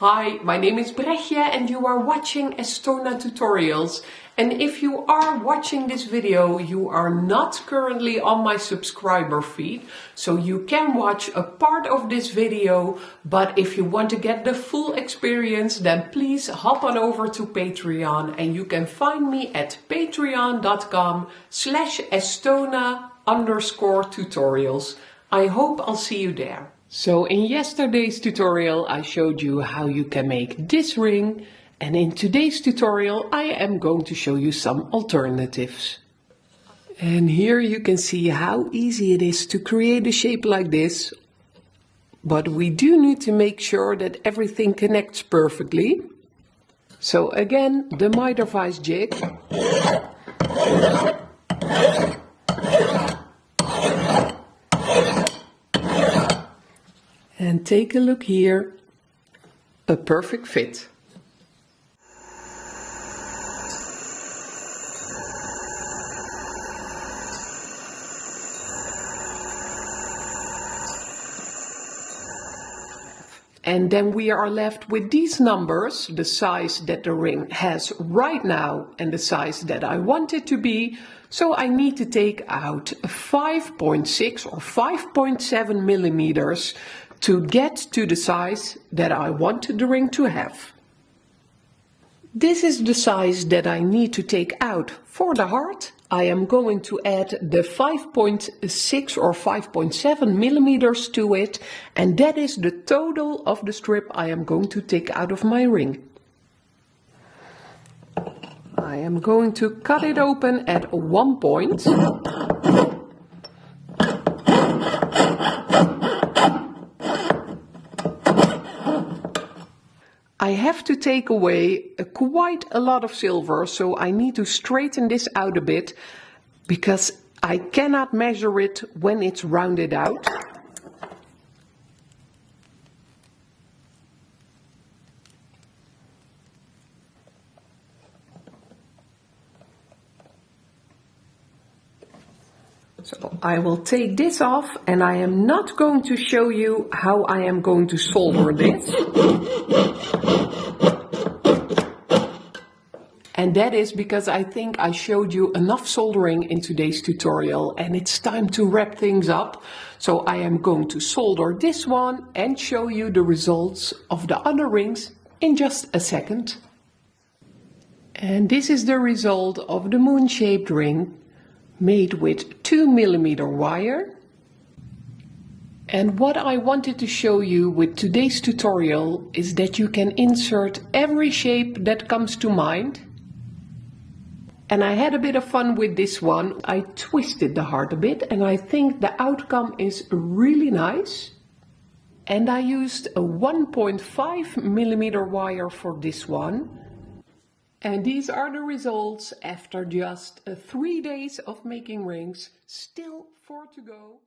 Hi, my name is BREGJE and you are watching Estona tutorials. And if you are watching this video, you are not currently on my subscriber feed, so you can watch a part of this video, but if you want to get the full experience, then please hop on over to Patreon and you can find me at patreon.com/Estona_tutorials. I hope I'll see you there. So in yesterday's tutorial I showed you how you can make this ring, and in today's tutorial I am going to show you some alternatives. And here you can see how easy it is to create a shape like this, but we do need to make sure that everything connects perfectly. So again, the miter vise jig. And take a look here, a perfect fit. And then we are left with these numbers, the size that the ring has right now and the size that I want it to be. So I need to take out 5.6 or 5.7 millimeters to get to the size that I want the ring to have. This is the size that I need to take out for the heart. I am going to add the 5.6 or 5.7 millimeters to it, and that is the total of the strip I am going to take out of my ring. I am going to cut it open at one point. I have to take away quite a lot of silver, so I need to straighten this out a bit because I cannot measure it when it's rounded out. So I will take this off, and I am not going to show you how I am going to solder this. And that is because I think I showed you enough soldering in today's tutorial and it's time to wrap things up. So I am going to solder this one and show you the results of the other rings in just a second. And this is the result of the moon-shaped ring made with 2 millimeter wire. And what I wanted to show you with today's tutorial is that you can insert every shape that comes to mind. And I had a bit of fun with this one. I twisted the heart a bit and I think the outcome is really nice. And I used a 1.5 millimeter wire for this one. And these are the results after just 3 days of making rings. Still 4 to go.